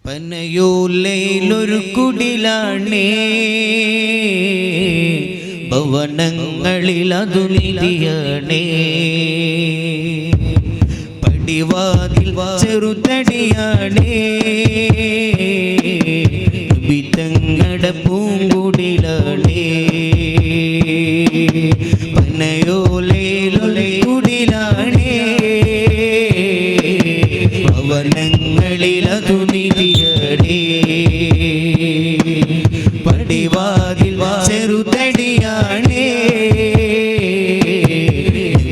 പനയോലയിലൊരു കുടിലാണേ, ഭവനങ്ങളിൽ അതു നിധിയാണേ. പടിവാതിൽ ചെറുതടിയാണേ, വിതങ്ങട പൂങ്കുടിലാണേ. പനയോലയിലൊരു കുടിലാണേ, ഭവനങ്ങളിൽ അതു നിധിയാണേ. പടിവാതിൽ ചെറുതടിയാണേ,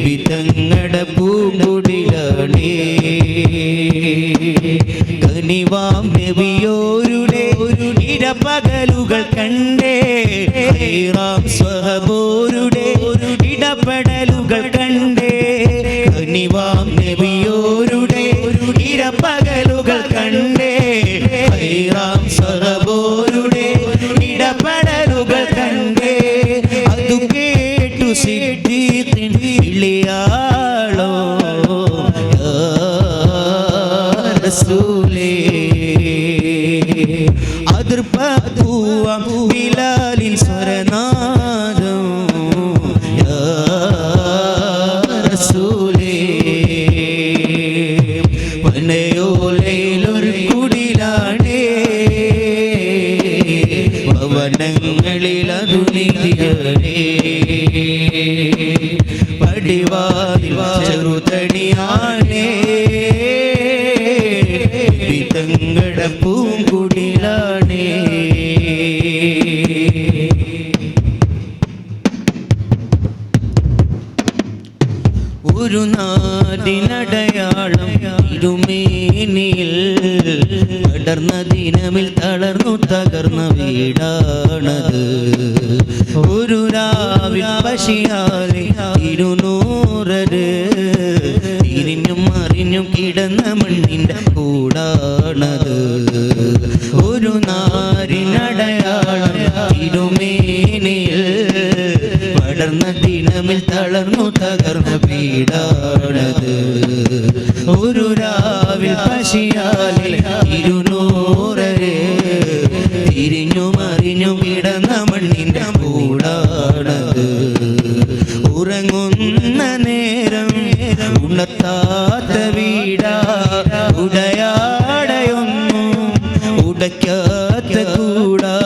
വിതങ്ങട പൂങ്കുടിലാണേ. കനിവാം നബിയോരുടെ ഇടപകലുകൾ കണ്ടേ, ഹൈറാം സ്വഹബോരുടെ ഇടപെടലുകൾ കണ്ടേ. കനിവാം നബിയോരുടെ ഇടപകലുകൾ കണ്ടേ, ഹൈറാം സ്വഹബോരുടെ ഇടപെടലുകൾ കണ്ടേ. അതു കേട്ടു സിദ്ദീഖിൻ വിളിയാളോ യാ റസൂലേ. അതിർപ്പൂവാം ബിലാലിൻ സ്വരനാദം യാ റസൂലേ. പനയോലയിലൊരു കുടിലാണേ, ഭവനങ്ങളിൽ അതു നിധിയാണേ. പടിവാതിൽ ചെറുതടിയാണേ, വിതങ്ങട പൂങ്കുടിലാണേ. ഒരു നാടിനടയാളം ഇരുമേനിയിൽ പടർന്ന ദിനമിൽ തളർന്നു തകർന്ന വീടാണത്. ഒരു രാവിൽ പശിയാലെ 200 തിരിഞ്ഞും മറിഞ്ഞും കിടന്ന മണ്ണിൻ്റെ കൂടാണത്. ഒരു നാടിനടയാളം ഇരുമേനിയിൽ പടർന്ന ദിനമിൽ തളർന്നു തകർന്ന വീടാണത്. ഒരു രാവിൽ പശിയാലെ 200 തിരിഞ്ഞു മറിഞ്ഞു കിടന്ന മണ്ണിൻ്റെ കൂടാണത്. ഉറങ്ങുന്ന നേരം ഉണർത്താത്ത വീടാ, ഉടയാടയൊന്നും ഉടയ്ക്കാത്ത കൂടാ.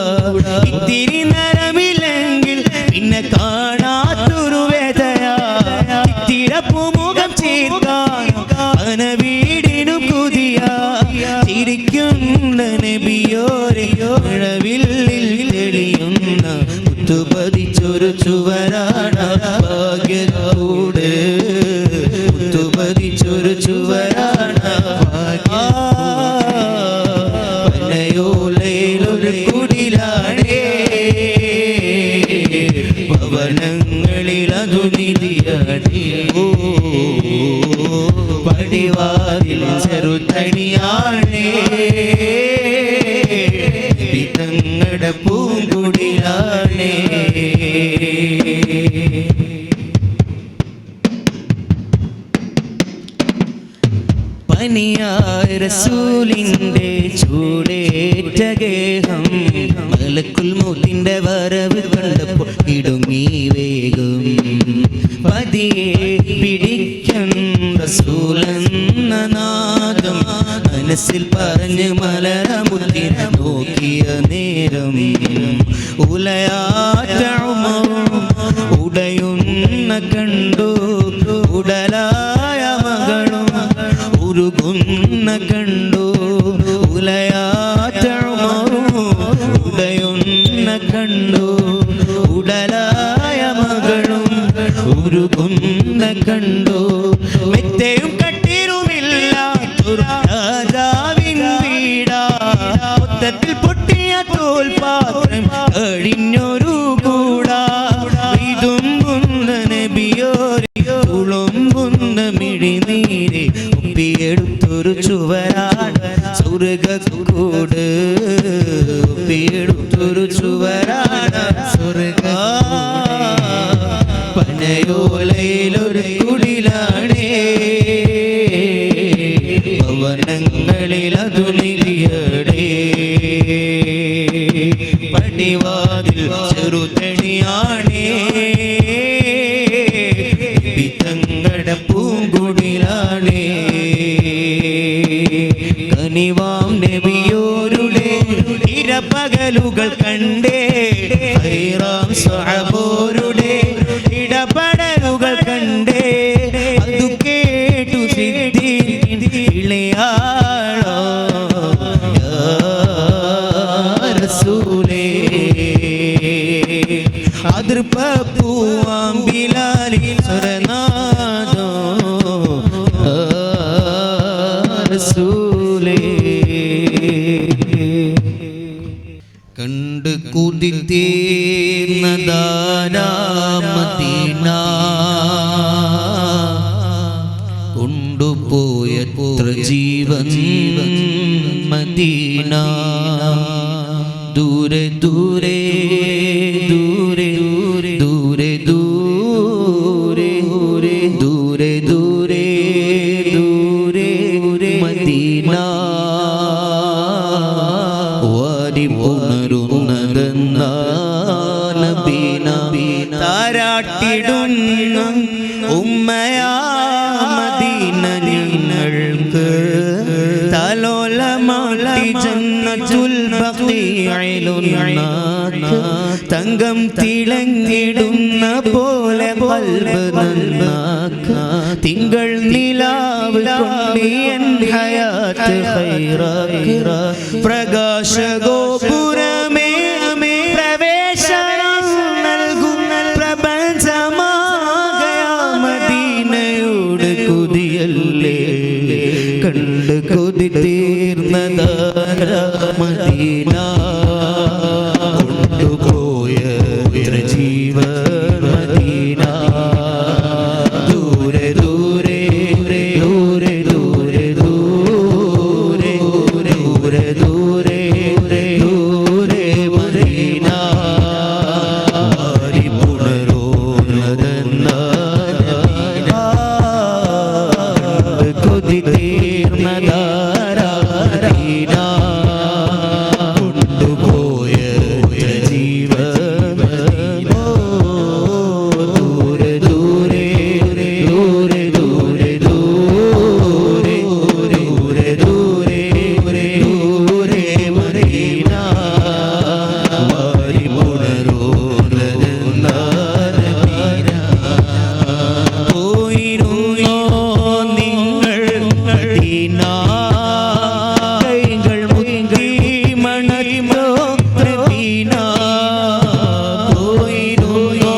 ഇത്തിരി നരമില്ലെങ്കിൽ പിന്നെ കാണാത്തൊരു വേദയാ. തിരപ്പുമുഖം ചേർക്കാൻ അന വീടിനു പുതിയ ചിരിക്കുന്ന നബിയോരെ. മഴവില്ലിൽ തെളിയുന്ന മുത്തുപതിച്ചൊരു ചുവരാണ് ഭാഗ്യത്തോട്, മുത്തുപതിച്ചൊരു ചുവരാണ് പനയോലയിലൊരു കുടിലാണേ, ഭവനങ്ങളിൽ അതു നിധിയാണേ. പടിവാതിൽ ചെറുതടിയാണേ, വിതങ്ങട പൂങ്കുടിലാണേ. പനിയായ റസൂലിൻ്റെ ചൂടേറ്റ ഗേഹം, മലക്കുൽ മൗത്തിൻ്റെ വരവ് കണ്ടപ്പോൾ ഇടുങ്ങി വേഗം. പതിയെ പിടിക്കും റസൂലെന്ന നാദം മനസ്സിൽ പറഞ്ഞ് മലരമുത്തിന നോക്കിയ നേരം. ഉലയാറ്റ ഉമറും ഉടയുന്ന കണ്ടു, ഉടലായ മകളും ഉരുകുന്ന കണ്ടു. ഉലയാറ്റ ഉമറും ഉടയുന്ന കണ്ടു, ഉടലായ മകളും ഉരുകുന്ന കണ്ടു. മെത്തയും കട്ടിരുമില്ലാത്തൊരു രാജാവിൻ വീടാ, മൊത്തത്തിൽ പൊട്ടിയ തോൽപാത്രം കഴിഞ്ഞൊരു കൂടാ. ഇതുമ്പുന്ന നബിയോരെ തുളുമ്പുന്ന മിഴിനീരെ ഒപ്പിയെടുത്തൊരു ചുവരാണ് സ്വർഗ്ഗക്കൂട്. ഒപ്പിയെടുത്തൊരു ചുവരാണ് സ്വർഗ്ഗ. പനയോലയിലൊരു കുടിലാണേ, ഭവനങ്ങളിൽ അതു നിധിയാണേ. പടിവാതിൽ ചെറുതണിയാണേ തങ്ങട പൂങ്കുടിലാണേ കനിവാം നബിയോരുടെ ഇരപകലുകൾ കണ്ടേ ഹൈറാം സ്വഹബോരുടെ ഇടപെടലുകൾ കണ്ടേ അതു കേട്ടു സിദ്ധി ഇളയാളോ യാ റസൂലേ അതിർപ്പൂവാം ബിലാലി സ്വരനാദോ റസൂലേ കണ്ട് കുതിർന്നദാരാ മദീന കൊണ്ടുപോയത്ര ജീവൻ മദീന ദൂരെ ദൂരെ ദൂരെ ദൂരെ ദൂരെ ദൂരെ ദൂരെ ദൂരെ മദീന വാരി പുണരുന്നതെന്ന നബീന താരാട്ടിടുന്ന ഉമ്മയാ മദീന നിങ്ങൾക്ക് തലോലമാട്ടി ജന്നത്തുൽ ബഖീഇലുന്നാക്ക് തങ്കം തിളങ്ങിടുന്ന പോലെ ഖൽബ് നന്നാക്ക് തിങ്കൾ നിലാവ് കൊണ്ട് എൻ ഹയാത്ത് ഖൈറാക്ക് പ്രകാശഗോപുരമേ പ്രവേശനം നൽകുന്ന പ്രപഞ്ചമാകയാ മദീനയോട് കൊതിയല്ലേ കണ്ട് കൊതി തീർന്നതാരാ മദീന കൊണ്ടുപോയ ജീവൻ മദീന ദൂരെ ദൂരെ ദൂരെ ദൂരെ ദൂരെ ദൂരെ ദൂരെ ദൂരെ മദീന ആരി പുണരുന്നതെന്ന കൊതി തീർന്നതാരാ മദീന കൊണ്ടുപോയ ജീവൻ ദൂരെ ദൂരെ ദൂരെ ദൂരെ ദൂരെ ദൂരെ ദൂരെ ദൂരെ മദീന വാരി പുണരുന്നതെന്ന നബീന പോയിരുന്നോ നിങ്ങൾ മദീന കൈകൾ മുങ്ങി മണമോ മദീന പോയിരുന്നോ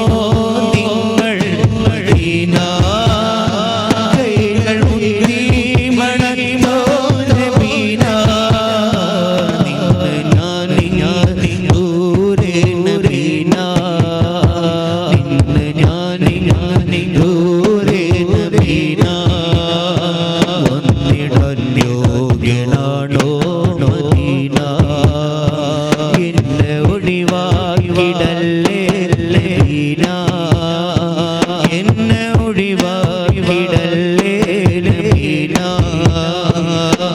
നിങ്ങൾ മദീന കൈകൾ മുങ്ങി മണമോ മദീന ഞാൻ ദൂരെ നബീന ഞാൻ ദൂരെ നബീന വന്നിടാൻ യോഗ്യനാണോ മദീന എന്നെ ഒഴിവാക്കിടല്ലേ നബീന എന്നെ ഒഴിവാക്കിടല്ലേ നബീന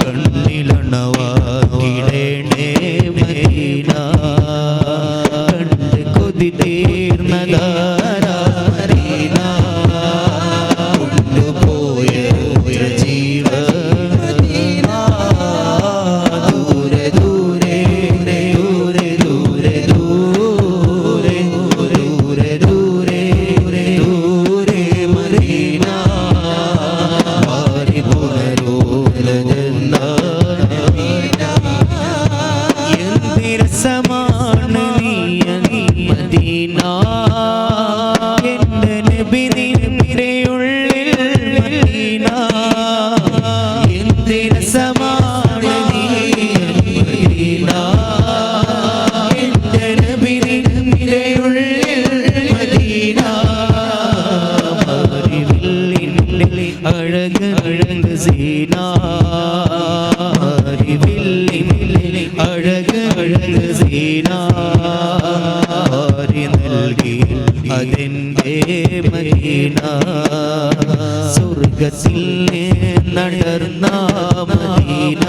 കണ്ണിലണവാക്കിടേണേ മദീന കണ്ട് കൊതി തീർന്നതാരാ മദീന കൊണ്ടുപോയ ജീവൻ മദീന ദൂരെ ദൂരെ ദൂരെ ദൂരെ ദൂരെ ദൂരെ ദൂരെ ദൂരെ മദീന വാരി പുണരുന്നതെന്ന നബീന എന്തിരസമാണ് നീ മദീന എന്റെ നബി നിന്റെ ഉള്ളിൽ മദീന എന്തിരസമാണ് നീ മദീന എന്റെ നബി നിന്റെ ഉള്ളിൽ മദീന അറിവില്ലിന്റെ അഴക് അഴക് സീന അറിവില്ലിന്റെ അഴക് അഴക് സീന നൽകി അതെന്റെ മദീന സ്വർഗത്തിൽ നടന്ന മദീന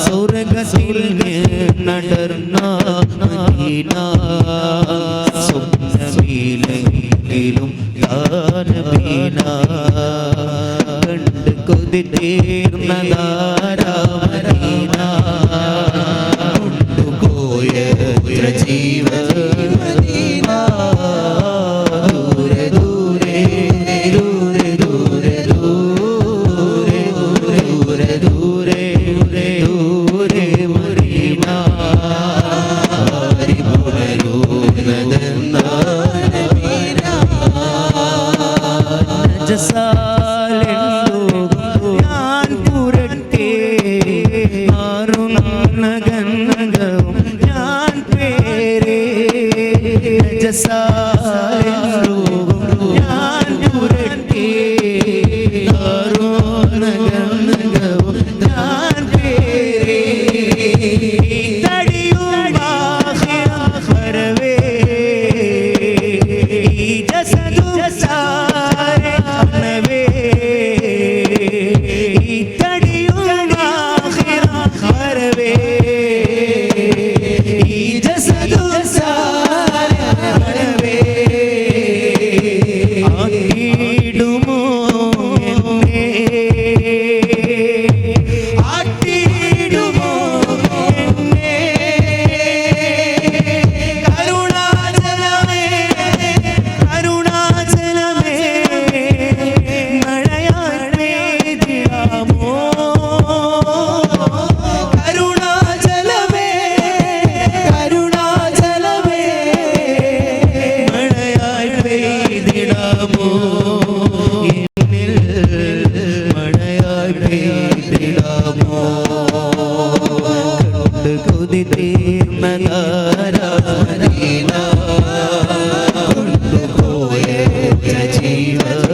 സ്വർഗ സ്വർഗത്തിൽ നടന്ന മദീന സ്വപ്നമീലെങ്കിലും താനബീന കണ്ട് കൊതി തീർന്നതാരാ മദീന കൊണ്ടുപോയ ജീവ മദീന ദൂരെ ദൂരെ ദൂരെ ദൂരെ ദൂരെ ദൂരെ ദൂരെ ദൂരെ മദീന ഞാൻ പുരട്ടെ ആറുനഗനകവും ഞാൻ പേരേ ഞാൻ പുരട്ടെ ആറുനഗനകവും ഞാൻ പേരേ കൊതി തീർന്നതാരാ മദീന കൊണ്ടുപോയ ജീവ